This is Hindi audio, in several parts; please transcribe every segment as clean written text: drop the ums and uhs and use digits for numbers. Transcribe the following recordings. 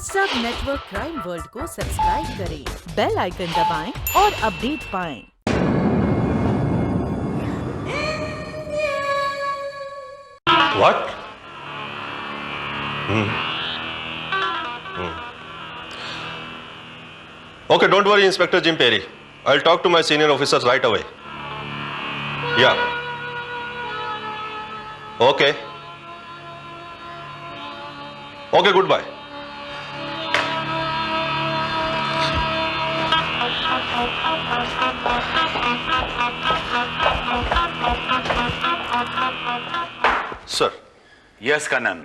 सब नेटवर्क क्राइम वर्ल्ड को सब्सक्राइब करें, बेल आइकन दबाएं और अपडेट पाएं। What? Okay, don't worry, Inspector Jim Perry. I'll talk to my senior officers right away. Yeah. Okay. Okay, goodbye. Sir. Yes Kanan.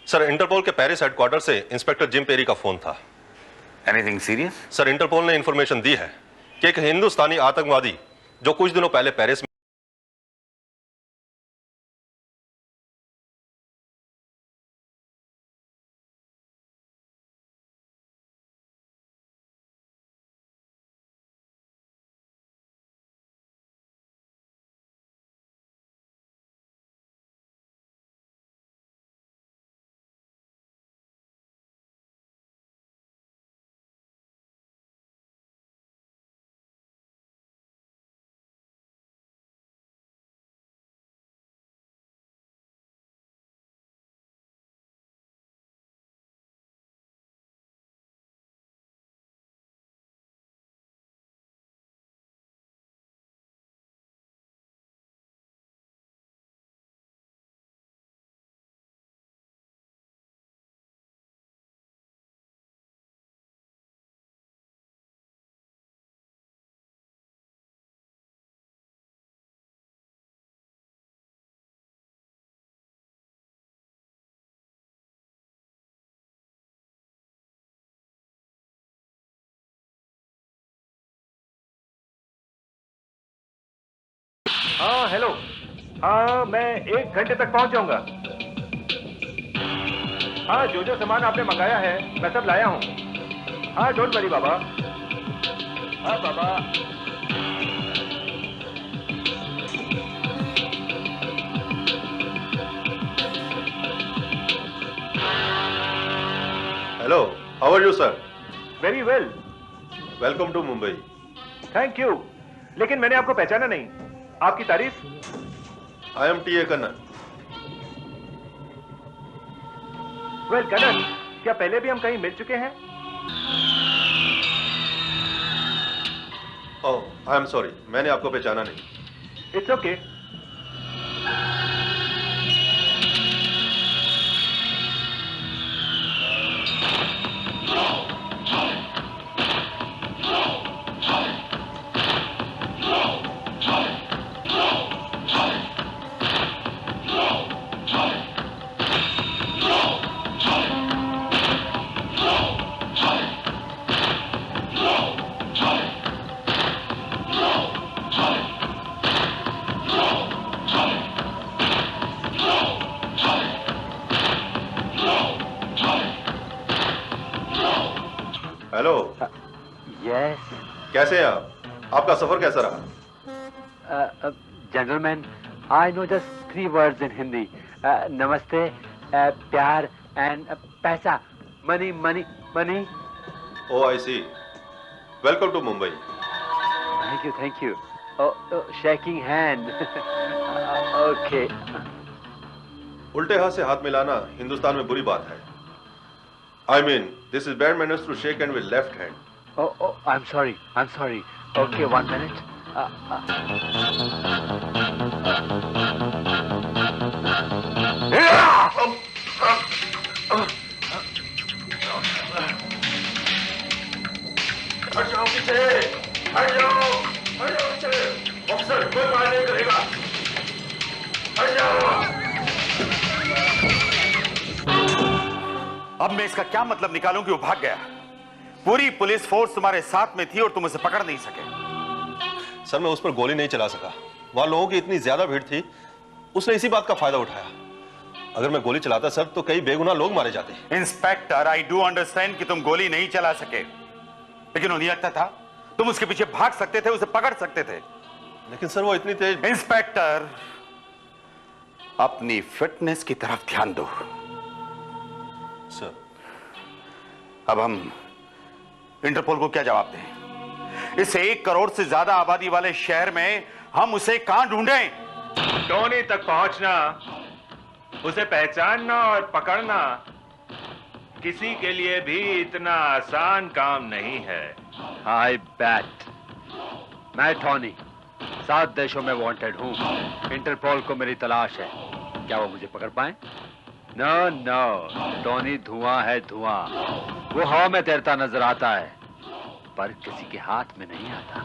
Sir, Interpol के पेरिस हेडक्वार्टर से इंस्पेक्टर जिम पेरी का फोन था। Anything serious? सर, इंटरपोल ने इंफॉर्मेशन दी है कि एक हिंदुस्तानी आतंकवादी जो कुछ दिनों पहले पेरिस में हाँ हेलो। हाँ मैं 1 घंटे तक पहुंच जाऊंगा। हाँ जो जो सामान आपने मंगाया है मैं सब लाया हूँ। हाँ डोंट वरी बाबा। हाँ बाबा। Hello, how are you sir? Very well. Welcome to Mumbai. Thank you. लेकिन मैंने आपको पहचाना नहीं। आपकी तारीफ? I am T A Kannan. Well Kannan, क्या पहले भी हम कहीं मिल चुके हैं? ओह, आई एम सॉरी, मैंने आपको पहचाना नहीं। It's okay. हेलो। यस कैसे हैं आप? आपका सफर कैसा रहा? gentlemen, I know just 3 words in Hindi. Namaste, प्यार and पैसा. Money, money, money. Oh, I see. Welcome to Mumbai. Thank you. Oh, shaking hand. Okay. उल्टे हाथ से हाथ मिलाना हिंदुस्तान में बुरी बात है। I mean, this is bad manners to shake hand with left hand. Oh, I'm sorry. Okay, 1 minute. हट जाओ पीछे। हट जाओ पीछे। ऑफिसर कोई फायर नहीं करेगा। हट जाओ। अब मैं इसका क्या मतलब निकालूं कि वो भाग गया? पूरी पुलिस फोर्स तुम्हारे साथ में थी और तुम उसे पकड़ नहीं सके। सर, मैं उस पर गोली नहीं चला सका। वहां लोगों की इतनी ज्यादा भीड़ थी, उसने इसी बात का फायदा उठाया। अगर मैं गोली चलाता सर तो कई बेगुनाह लोग मारे जाते। इंस्पेक्टर, आई डू अंडरस्टैंड कि तुम गोली नहीं चला सके, लेकिन उन्हें लगता था तुम उसके पीछे भाग सकते थे, उसे पकड़ सकते थे। लेकिन सर वो इतनी तेज। इंस्पेक्टर, अपनी फिटनेस की तरफ ध्यान दो। सर, अब हम इंटरपोल को क्या जवाब दें? इस 1 करोड़ से ज्यादा आबादी वाले शहर में हम उसे कहां ढूंढें? टोनी तक पहुंचना, उसे पहचानना और पकड़ना किसी के लिए भी इतना आसान काम नहीं है। आई बैट मैं टोनी 7 देशों में वांटेड हूं। इंटरपोल को मेरी तलाश है। क्या वो मुझे पकड़ पाए? नो नो, टोनी धुआं है धुआं। वो हवा में तैरता नजर आता है पर किसी के हाथ में नहीं आता।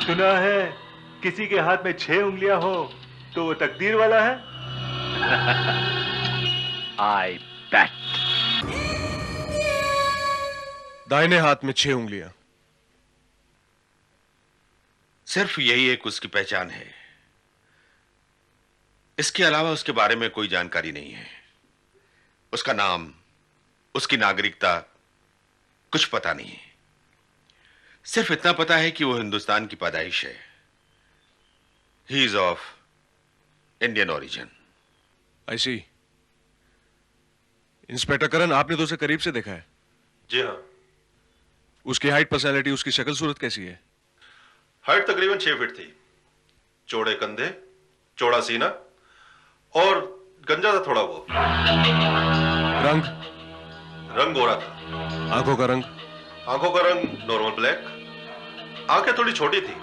सुना है किसी के हाथ में 6 उंगलियां हो तो वो तकदीर वाला है। आई बैट दाहिने हाथ में 6 उंगलियां। सिर्फ यही एक उसकी पहचान है। इसके अलावा उसके बारे में कोई जानकारी नहीं है। उसका नाम, उसकी नागरिकता कुछ पता नहीं है। सिर्फ इतना पता है कि वो हिंदुस्तान की पैदाइश है। He is of Indian origin. I see. Inspector Karan, आपने तो उसे करीब से देखा है? जी हाँ। उसकी हाइट, पर्सनैलिटी, उसकी शक्ल सूरत कैसी है? हाइट तकरीबन 6 फीट थी, चौड़े कंधे, चौड़ा सीना और गंजा था थोड़ा वो। रंग? रंग गोरा था। आंखों का रंग? आंखों का रंग नॉर्मल ब्लैक, आंखें थोड़ी छोटी थी।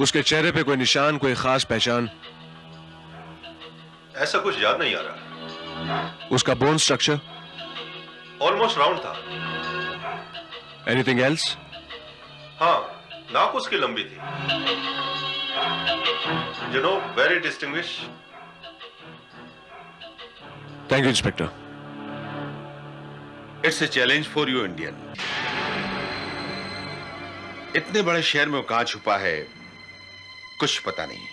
उसके चेहरे पे कोई निशान, कोई खास पहचान? ऐसा कुछ याद नहीं आ रहा। उसका बोन स्ट्रक्चर? ऑलमोस्ट राउंड था। Anything else? हाँ, नाक उसकी लंबी थी। You know, very distinguish. Thank you inspector. It's a challenge for you Indian. इतने बड़े शहर में वो कहां छुपा है कुछ पता नहीं।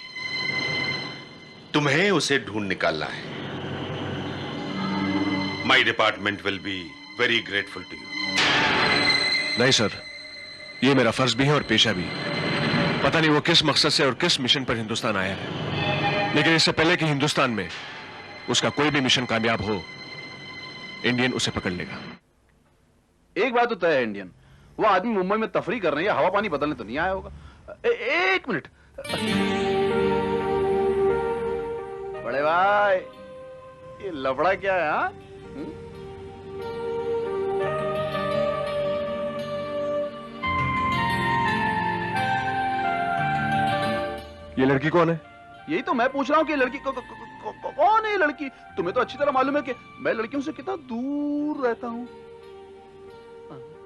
तुम्हें उसे ढूंढ निकालना है। My department will be very grateful to you. नहीं सर, ये मेरा फर्ज भी है और पेशा भी। पता नहीं वो किस मकसद से और किस मिशन पर हिंदुस्तान आया है, लेकिन इससे पहले कि हिंदुस्तान में उसका कोई भी मिशन कामयाब हो, इंडियन उसे पकड़ लेगा। एक बात तो तय है इंडियन, वो आदमी मुंबई में तफरी कर रहे हैं, हवा पानी बदलने तो नहीं आया होगा। एक मिनट बड़े भाई, ये लफड़ा क्या है? हाँ, ये लड़की कौन है? यही तो मैं पूछ रहा हूँ कि लड़की कौन है? ये लड़की तुम्हें तो अच्छी तरह मालूम है कि मैं लड़कियों से कितना दूर रहता हूँ।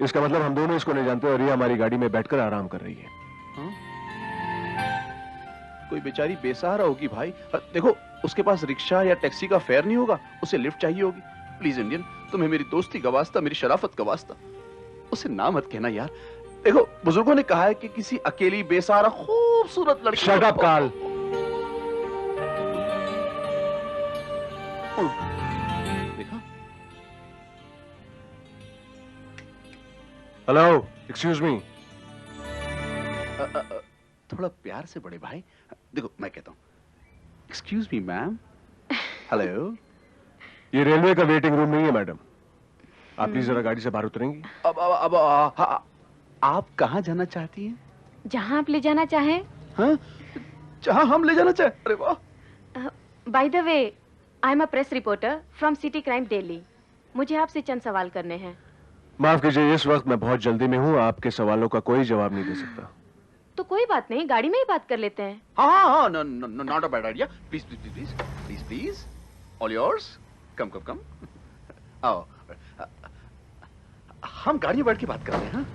इसका मतलब हम दोनों इसको नहीं जानते और ये हमारी गाड़ी में बैठकर आराम कर रही है। हाँ? कोई बेचारी बेसहारा होगी भाई। देखो, उसके पास रिक्शा या टैक्सी का फेयर नहीं होगा, उसे लिफ्ट चाहिए होगी। प्लीज इंडियन, तुम्हें मेरी दोस्ती का वास्ता, मेरी शराफत का वास्ता, उसे ना मत कहना यार। देखो, बुजुर्गों ने कहा है कि किसी अकेली बेसहारा खूबसूरत लड़की। Shut up Karl. देखा? Hello, excuse me. थोड़ा प्यार से बड़े भाई। देखो, मैं कहता हूँ एक्सक्यूज मी मैम। हेलो। ये रेलवे का वेटिंग रूम नहीं है मैडम। आप प्लीज जरा गाड़ी से बाहर उतरेंगी? अब आप कहाँ जाना चाहती हैं? जहां आप ले जाना चाहें। हाँ? जहां हम ले जाना चाहें? अरे वाह। By the way, I am a press reporter from city crime Delhi. मुझे आपसे चंद सवाल करने हैं। माफ कीजिए, इस वक्त मैं बहुत जल्दी में हूँ, आपके सवालों का कोई जवाब नहीं दे सकता। तो कोई बात नहीं, गाड़ी में ही बात कर लेते हैं। हाँ, not a bad idea. Please please please please please, all yours. Come come come, आओ। हम गाड़ी में बैठ के बात करते हैं। हाँ?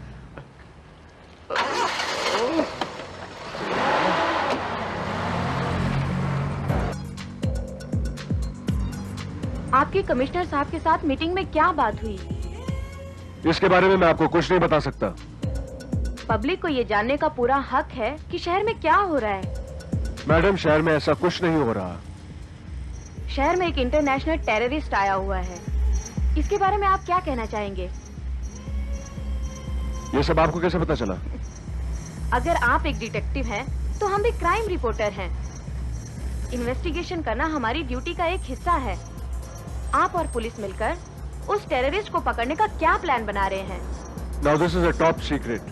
आपके कमिश्नर साहब के साथ मीटिंग में क्या बात हुई? इसके बारे में मैं आपको कुछ नहीं बता सकता। पब्लिक को ये जानने का पूरा हक है कि शहर में क्या हो रहा है। मैडम, शहर में ऐसा कुछ नहीं हो रहा। शहर में एक इंटरनेशनल टेररिस्ट आया हुआ है, इसके बारे में आप क्या कहना चाहेंगे? ये सब आपको कैसे पता चला? अगर आप एक डिटेक्टिव हैं, तो हम भी क्राइम रिपोर्टर हैं। इन्वेस्टिगेशन करना हमारी ड्यूटी का एक हिस्सा है। आप और पुलिस मिलकर उस टेररिस्ट को पकड़ने का क्या प्लान बना रहे हैं? Now this is a top secret.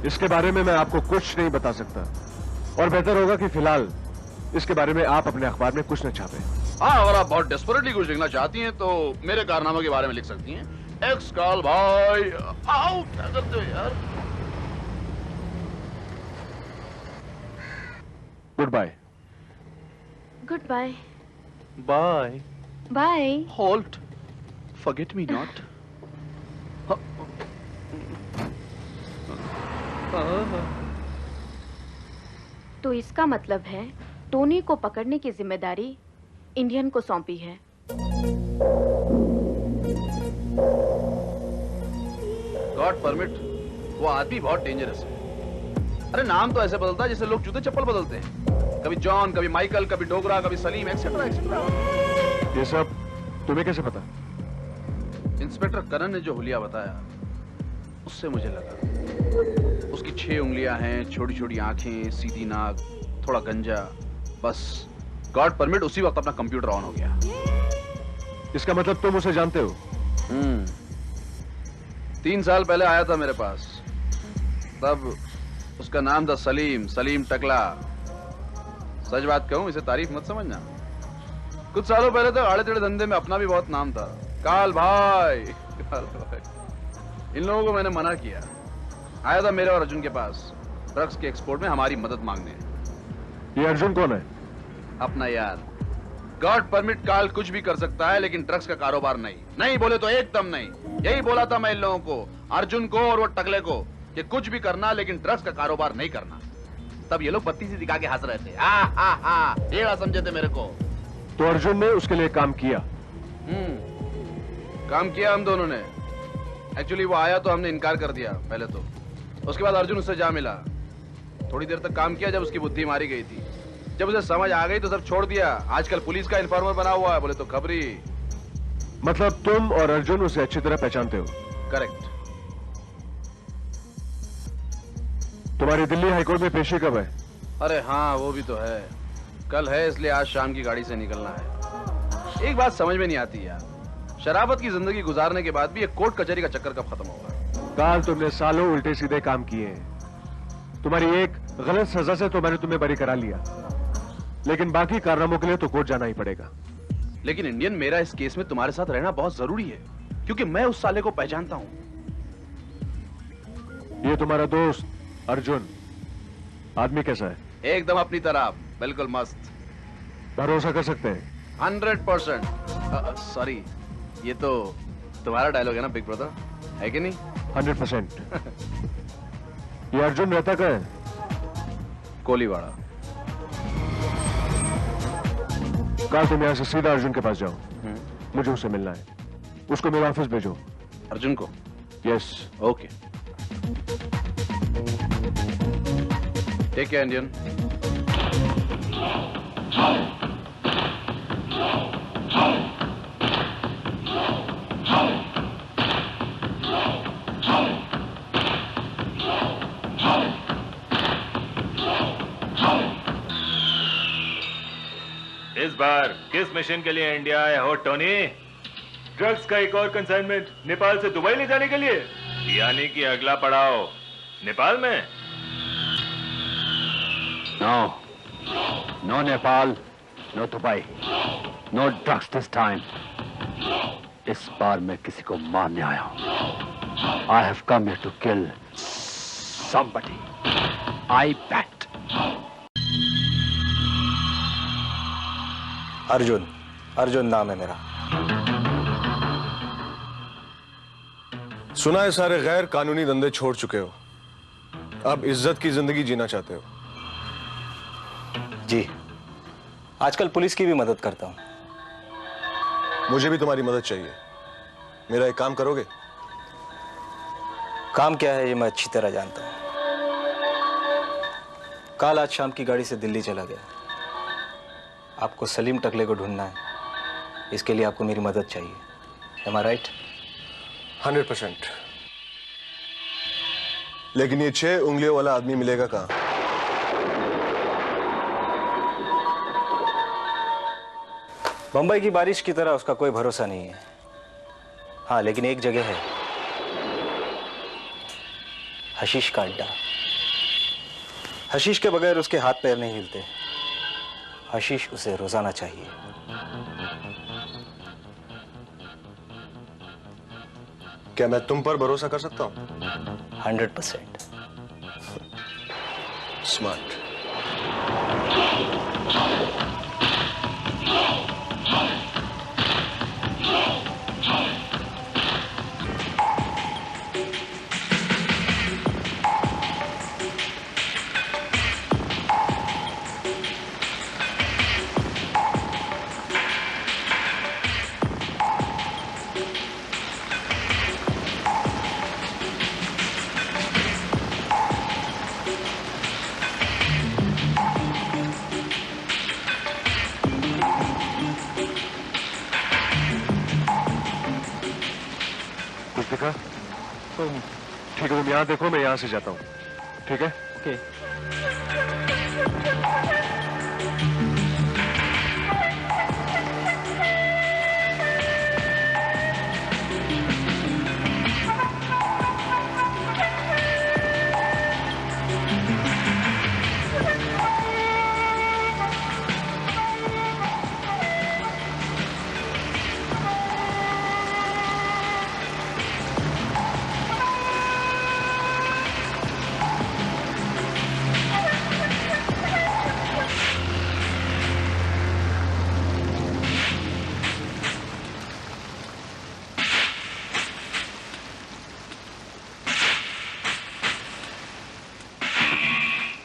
इसके बारे में मैं आपको कुछ नहीं बता सकता, और बेहतर होगा कि फिलहाल इसके बारे में आप अपने अखबार में कुछ न छापें। हाँ, अगर आप बहुत डेस्परेटली कुछ लिखना चाहती हैं तो मेरे कारनामों के बारे में लिख सकती हैं। एक्स काल भाई, आओ, क्या करते हो यार? Goodbye. Goodbye. Bye. Bye. Halt. Forget me not. तो इसका मतलब है टोनी को पकड़ने की जिम्मेदारी इंडियन को सौंपी है। गॉड परमिट, वो आदमी बहुत डेंजरस है। अरे नाम तो ऐसे बदलता है जैसे लोग जूते चप्पल बदलते हैं। कभी जॉन, कभी माइकल, कभी डोगरा, कभी सलीम, एक्सेट्रा एक्सेट्रा। ये सब तुम्हें कैसे पता? इंस्पेक्टर करण ने जो हुलिया बताया उससे मुझे लगा। उसकी 6 उंगलियां हैं, छोटी छोटी आंखें, सीधी नाक, थोड़ा गंजा। बस गॉड परमिट उसी वक्त अपना कंप्यूटर ऑन हो गया। इसका मतलब तुम उसे जानते हो? 3 साल पहले आया था मेरे पास। तब उसका नाम था सलीम टकला। सच बात कहूं, इसे तारीफ मत समझना। कुछ सालों पहले तो आड़े टेढ़े धंधे में अपना भी बहुत नाम था, काल भाई। इन लोगों को मैंने मना किया। आया था मेरे और अर्जुन के पास ड्रग्स के एक्सपोर्ट में हमारी मदद मांगने। ये अर्जुन कौन है? अपना यार। गॉड परमिट काल कुछ भी कर सकता है, लेकिन ड्रग्स का कारोबार नहीं। नहीं बोले तो एकदम नहीं। यही बोला था मैं इन लोगों को, अर्जुन को और वो टकले को, कि कुछ भी करना लेकिन ड्रग्स का कारोबार नहीं करना। तब ये लोग बत्ती सी दिखा के हंस रहे थे। ये समझे थे मेरे को। तो अर्जुन ने उसके लिए काम किया? काम किया हम दोनों ने। एक्चुअली वो आया तो हमने इनकार कर दिया पहले तो। उसके बाद अर्जुन उससे जा मिला। थोड़ी देर तक काम किया, जब उसकी बुद्धि मारी गई थी। जब उसे समझ आ गई तो सब छोड़ दिया। आजकल पुलिस का इन्फॉर्मर बना हुआ है, बोले तो खबरी। मतलब तुम और अर्जुन उसे अच्छी तरह पहचानते हो? करेक्ट। तुम्हारी दिल्ली हाईकोर्ट में पेशी कब है? अरे हाँ, वो भी तो है। कल है, इसलिए आज शाम की गाड़ी से निकलना है। एक बात समझ में नहीं आती यार, शराबत की जिंदगी गुजारने के बाद भी ये कोर्ट कचहरी का चक्कर कब खत्म होगा? काल तुमने सालों उल्टे सीधे काम किए हैं। तुम्हारी एक गलत सजा से तो मैंने तुम्हें बरी करा लिया, लेकिन बाकी कारनामों के लिए तो कोर्ट जाना ही पड़ेगा। लेकिन इंडियन, मेरा इस केस में तुम्हारे साथ रहना बहुत जरूरी है, क्योंकि मैं उस साले को पहचानता हूं। ये तुम्हारा दोस्त अर्जुन आदमी कैसा है? एकदम अपनी तरह, बिल्कुल मस्त। भरोसा कर सकते हैं? 100%। सॉरी, ये तो तुम्हारा डायलॉग है ना बिग ब्रदर, है कि नहीं? 100%। ये अर्जुन रहता कहाँ है? कोलीवाड़ा। कल तुम यहाँ से सीधा अर्जुन के पास जाओ। मुझे उससे मिलना है। उसको मेरे ऑफिस भेजो। अर्जुन को? Yes. Okay. Take care Indian. इस बार किस मिशन के लिए इंडिया आए हो टोनी? ड्रग्स का एक और कंसाइनमेंट नेपाल से दुबई ले जाने के लिए, यानी कि अगला पड़ाव नेपाल में? No Nepal, no Dubai, no drugs this time. इस बार मैं किसी को मारने आया हूं। I have come here to kill somebody. I bet. Arjun नाम है मेरा। सुना है सारे गैर कानूनी धंधे छोड़ चुके हो, अब इज्जत की जिंदगी जीना चाहते हो। जी, आजकल पुलिस की भी मदद करता हूं। मुझे भी तुम्हारी मदद चाहिए। मेरा एक काम करोगे? काम क्या है ये मैं अच्छी तरह जानता हूं। कल आज शाम की गाड़ी से दिल्ली चला गया। आपको सलीम टकले को ढूंढना है, इसके लिए आपको मेरी मदद चाहिए। Am I right? 100%। लेकिन ये 6 उंगलियों वाला आदमी मिलेगा कहां? बंबई की बारिश की तरह उसका कोई भरोसा नहीं है। हाँ, लेकिन एक जगह है, हशीश का अड्डा। हशीश के बगैर उसके हाथ पैर नहीं हिलते। हशीश उसे रोजाना चाहिए। क्या मैं तुम पर भरोसा कर सकता हूं? 100%। स्मार्ट। कुछ दिखा? ठीक है, तुम यहाँ देखो, मैं यहाँ से जाता हूँ। ठीक है? ओके।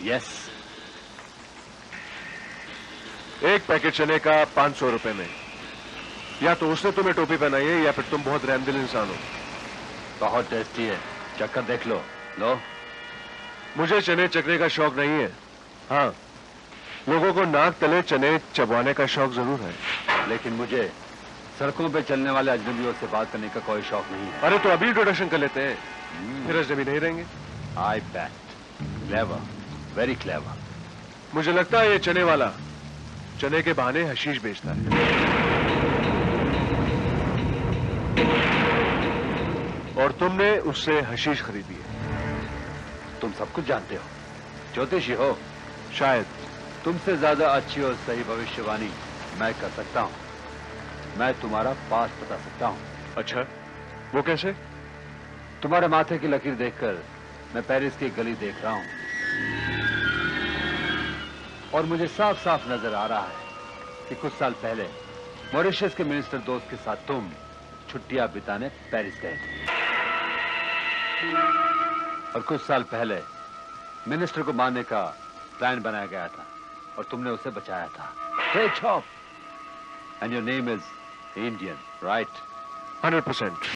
यस। एक पैकेट चने का 500 रुपए में। या तो उसने तुम्हें टोपी पहनाई है या फिर तुम बहुत रहमदिल इंसान हो। बहुत टेस्टी है, चक्कर देख लो। लो। मुझे चने चखने का शौक नहीं है। हाँ, लोगों को नाक तले चने चबाने का शौक जरूर है। लेकिन मुझे सड़कों पे चलने वाले अजनबियों से बात करने का कोई शौक नहीं है। अरे तो अभी इंट्रोडक्शन कर लेते हैं, फिर अजनबी नहीं रहेंगे। आई बैट। Clever, very clever. मुझे लगता है ये चने वाला चने के बहाने हशीश बेचता है। और तुमने उससे हशीश खरीदी है। तुम सब कुछ जानते हो, ज्योतिषी हो। शायद। तुमसे ज्यादा अच्छी और सही भविष्यवाणी मैं कर सकता हूं। मैं तुम्हारा पास्ट बता सकता हूं। अच्छा, वो कैसे? तुम्हारे माथे की लकीर देखकर मैं पेरिस की गली देख रहा हूं और मुझे साफ साफ नजर आ रहा है कि कुछ साल पहले मॉरिशस के मिनिस्टर दोस्त के साथ तुम छुट्टियां बिताने पेरिस गए थे और कुछ साल पहले मिनिस्टर को मारने का प्लान बनाया गया था और तुमने उसे बचाया था। Great job! And your name is Indian, right? 100%।